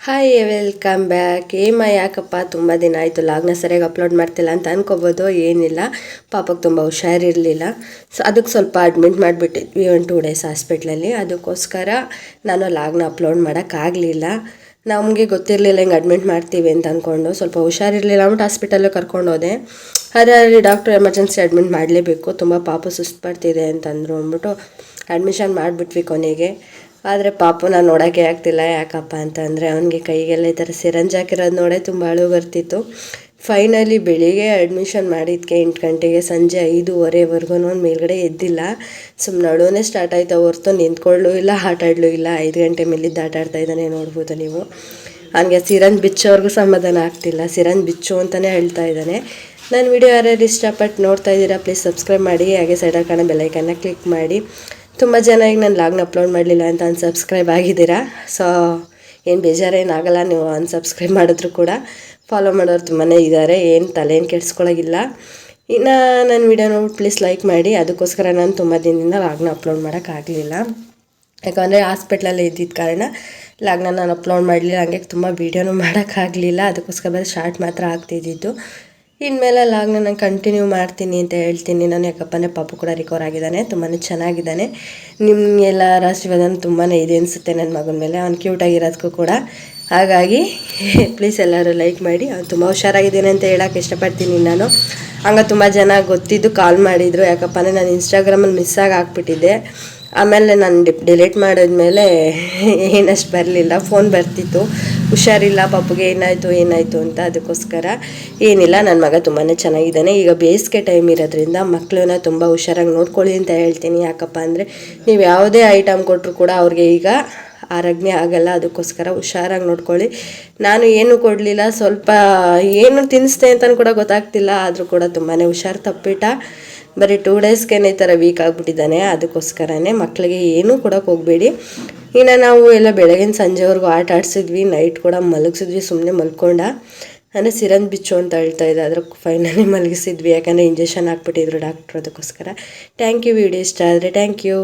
Hi welcome back. ಯಾಕಪ್ಪ ತುಂಬ ದಿನ ಆಯಿತು ಲಾಗ್ನ ಸರಿಯಾಗಿ ಅಪ್ಲೋಡ್ ಮಾಡ್ತಿಲ್ಲ ಅಂತ ಅನ್ಕೋಬೋದು. ಏನಿಲ್ಲ, ಪಾಪಕ್ಕೆ ತುಂಬ ಹುಷಾರಿರಲಿಲ್ಲ. ಸೊ ಅದಕ್ಕೆ ಸ್ವಲ್ಪ ಅಡ್ಮಿಟ್ ಮಾಡಿಬಿಟ್ಟಿದ್ವಿ 2 ಡೇಸ್ ಹಾಸ್ಪಿಟ್ಲಲ್ಲಿ. ಅದಕ್ಕೋಸ್ಕರ ನಾನು ಲಾಗ್ನ ಅಪ್ಲೋಡ್ ಮಾಡೋಕ್ಕಾಗಲಿಲ್ಲ. ನಮಗೆ ಗೊತ್ತಿರಲಿಲ್ಲ ಹಿಂಗೆ ಅಡ್ಮಿಟ್ ಮಾಡ್ತೀವಿ ಅಂತ ಅಂದ್ಕೊಂಡು. ಸ್ವಲ್ಪ ಹುಷಾರಿರಲಿಲ್ಲ ಅಂದ್ಬಿಟ್ಟು ಹಾಸ್ಪಿಟಲ್ಗೆ ಕರ್ಕೊಂಡೋದೆ. ಅದರಲ್ಲಿ ಡಾಕ್ಟ್ರು ಎಮರ್ಜೆನ್ಸಿ ಅಡ್ಮಿಟ್ ಮಾಡಲೇಬೇಕು, ತುಂಬ ಪಾಪು ಸುಸ್ತು ಬರ್ತಿದೆ ಅಂತಂದರು ಅಂದ್ಬಿಟ್ಟು ಅಡ್ಮಿಷನ್ ಮಾಡಿಬಿಟ್ವಿ ಕೊನೆಗೆ. ಆದರೆ ಪಾಪುನ ನೋಡೋಕ್ಕೆ ಆಗ್ತಿಲ್ಲ. ಯಾಕಪ್ಪ ಅಂತಂದರೆ ಅವನಿಗೆ ಕೈಗೆಲ್ಲ ಈ ಥರ ಸಿರಂಜ್ ಹಾಕಿರೋದು ನೋಡೇ ತುಂಬ ಅಳು ಬರ್ತಿತ್ತು. ಫೈನಲಿ ಬೆಳಿಗ್ಗೆ ಅಡ್ಮಿಷನ್ ಮಾಡಿದ್ದಕ್ಕೆ 8 ಗಂಟೆಗೆ ಸಂಜೆ 5:15ವರೆಗೂ ಮೇಲ್ಗಡೆ ಎದ್ದಿಲ್ಲ. ಸುಮ್ಮನೆ ಅಳುವೇ ಸ್ಟಾರ್ಟ್ ಆಯಿತು ಹೊರ್ತು ನಿಂತ್ಕೊಳ್ಳೂ ಇಲ್ಲ, ಆಟ ಆಡಲೂ ಇಲ್ಲ. 5 ಗಂಟೆ ಮೇಲಿದ್ದು ಆಟ ಆಡ್ತಾ ಇದ್ದಾನೆ, ನೋಡ್ಬೋದು ನೀವು. ಅವನಿಗೆ ಸಿರಂಜ್ ಬಿಚ್ಚೋರ್ಗೂ ಸಮಾಧಾನ ಆಗ್ತಿಲ್ಲ, ಸಿರಂಜ್ ಬಿಚ್ಚು ಅಂತಲೇ ಹೇಳ್ತಾ ಇದ್ದಾನೆ. ನನ್ನ ವಿಡಿಯೋ ಯಾರ್ಯಾರು ಇಷ್ಟಪಟ್ಟು ನೋಡ್ತಾ ಇದ್ದೀರಾ ಪ್ಲೀಸ್ ಸಬ್ಸ್ಕ್ರೈಬ್ ಮಾಡಿ, ಹಾಗೆ ಸೈಡಲ್ಲಿ ಕಾಣೋ ಬೆಲ್ಲೈಕನ್ನ ಕ್ಲಿಕ್ ಮಾಡಿ. ತುಂಬ ಜನ ಈಗ ನಾನು ಲಾಗ್ನ ಅಪ್ಲೋಡ್ ಮಾಡಲಿಲ್ಲ ಅಂತ ಅನ್ಸಬ್ಸ್ಕ್ರೈಬ್ ಆಗಿದ್ದೀರಾ. ಸೊ ಏನು ಬೇಜಾರೇನಾಗಲ್ಲ, ನೀವು ಅನ್ಸಬ್ಸ್ಕ್ರೈಬ್ ಮಾಡಿದ್ರು ಕೂಡ ಫಾಲೋ ಮಾಡೋರು ತುಂಬಾ ಇದ್ದಾರೆ. ಏನು ತಲೆಯನ್ನು ಕೆಡಿಸ್ಕೊಳ್ಳೋಗಿಲ್ಲ. ಇನ್ನು ನನ್ನ ವಿಡಿಯೋ ನೋಡಿ ಪ್ಲೀಸ್ ಲೈಕ್ ಮಾಡಿ. ಅದಕ್ಕೋಸ್ಕರ ನಾನು ತುಂಬ ದಿನದಿಂದ ಲಾಗ್ನ ಅಪ್ಲೋಡ್ ಮಾಡೋಕ್ಕಾಗಲಿಲ್ಲ. ಯಾಕಂದರೆ ಹಾಸ್ಪಿಟ್ಲಲ್ಲೇ ಇದ್ದಿದ್ದ ಕಾರಣ ಲಾಗ್ನ ನಾನು ಅಪ್ಲೋಡ್ ಮಾಡಲಿಲ್ಲ. ಹಂಗೆ ತುಂಬ ವೀಡಿಯೋನೂ ಮಾಡೋಕ್ಕಾಗಲಿಲ್ಲ. ಅದಕ್ಕೋಸ್ಕರ ಬರೀ ಶಾರ್ಟ್ ಮಾತ್ರ ಆಗ್ತಿದ್ದಿದ್ದು. ಇನ್ಮೇಲೆ ಲಾಗ್ನ ನಾನು ಕಂಟಿನ್ಯೂ ಮಾಡ್ತೀನಿ ಅಂತ ಹೇಳ್ತೀನಿ ನಾನು. ಯಾಕಪ್ಪ ಅಂದರೆ ಪಾಪು ಕೂಡ ರಿಕವರ್ ಆಗಿದ್ದಾನೆ, ತುಂಬಾ ಚೆನ್ನಾಗಿದ್ದಾನೆ. ನಿಮಗೆಲ್ಲ ಆಶೀರ್ವಾದ ತುಂಬಾ ಇದೆ ಅನಿಸುತ್ತೆ ನನ್ನ ಮಗನ ಮೇಲೆ. ಅವ್ನು ಕ್ಯೂಟಾಗಿರೋದಕ್ಕೂ ಕೂಡ. ಹಾಗಾಗಿ ಪ್ಲೀಸ್ ಎಲ್ಲರೂ ಲೈಕ್ ಮಾಡಿ. ಅವ್ನು ತುಂಬ ಹುಷಾರಾಗಿದ್ದೇನೆ ಅಂತ ಹೇಳೋಕ್ಕೆ ಇಷ್ಟಪಡ್ತೀನಿ ನಾನು. ಹಂಗೆ ತುಂಬ ಜನ ಗೊತ್ತಿದ್ದು ಕಾಲ್ ಮಾಡಿದರು. ಯಾಕಪ್ಪ ಅಂದರೆ ನಾನು ಇನ್ಸ್ಟಾಗ್ರಾಮಲ್ಲಿ ಮಿಸ್ಸಾಗಿ ಹಾಕ್ಬಿಟ್ಟಿದ್ದೆ. ಆಮೇಲೆ ನಾನು ಡಿಲೀಟ್ ಮಾಡಿದ್ಮೇಲೆ ಏನಷ್ಟು ಬರಲಿಲ್ಲ, ಫೋನ್ ಬರ್ತಿತ್ತು ಹುಷಾರಿಲ್ಲ ಪಾಪುಗೆ ಏನಾಯಿತು ಅಂತ. ಅದಕ್ಕೋಸ್ಕರ ಏನಿಲ್ಲ, ನನ್ನ ಮಗ ತುಂಬಾ ಚೆನ್ನಾಗಿದ್ದಾನೆ. ಈಗ ಬೇಸಿಗೆ ಟೈಮ್ ಇರೋದ್ರಿಂದ ಮಕ್ಕಳನ್ನ ತುಂಬ ಹುಷಾರಾಗಿ ನೋಡ್ಕೊಳ್ಳಿ ಅಂತ ಹೇಳ್ತೀನಿ. ಯಾಕಪ್ಪ ಅಂದರೆ ನೀವು ಯಾವುದೇ ಐಟಮ್ ಕೊಟ್ಟರು ಕೂಡ ಅವ್ರಿಗೆ ಈಗ ಆರೋಗ್ಯ ಆಗಲ್ಲ. ಅದಕ್ಕೋಸ್ಕರ ಹುಷಾರಾಗಿ ನೋಡ್ಕೊಳ್ಳಿ. ನಾನು ಏನೂ ಕೊಡಲಿಲ್ಲ, ಸ್ವಲ್ಪ ಏನು ತಿನ್ನಿಸ್ತೆ ಅಂತಲೂ ಕೂಡ ಗೊತ್ತಾಗ್ತಿಲ್ಲ. ಆದರೂ ಕೂಡ ತುಂಬಾ ಹುಷಾರು ತಪ್ಪಿಟ್ಟ. ಬರೀ 2 ಡೇಸ್ಗೆ ಈ ಥರ ವೀಕ್ ಆಗಿಬಿಟ್ಟಿದ್ದಾನೆ. ಅದಕ್ಕೋಸ್ಕರನೇ ಮಕ್ಕಳಿಗೆ ಏನೂ ಕೊಡೋಕೆ ಹೋಗಬೇಡಿ. ಇನ್ನು ನಾವು ಎಲ್ಲ ಬೆಳಗಿನ ಸಂಜೆವರೆಗೂ ಆಟ ಆಡಿಸಿದ್ವಿ, ನೈಟ್ ಕೂಡ ಮಲಗಿಸಿದ್ವಿ. ಸುಮ್ಮನೆ ಮಲ್ಕೊಂಡ ಅಂದರೆ ಸಿರಂಜ್ ಬಿಚ್ಚು ಅಂತ ಹೇಳ್ತಾ ಇದ್ದೆ, ಅದ್ರ ಫೈನಲಿ ಮಲಗಿಸಿದ್ವಿ. ಯಾಕಂದರೆ ಇಂಜೆಕ್ಷನ್ ಹಾಕ್ಬಿಟ್ಟಿದ್ರು ಡಾಕ್ಟ್ರು. ಅದಕ್ಕೋಸ್ಕರ ಥ್ಯಾಂಕ್ ಯು. ವಿಡಿಯೋ ಇಷ್ಟ ಆದರೆ ಥ್ಯಾಂಕ್ ಯು.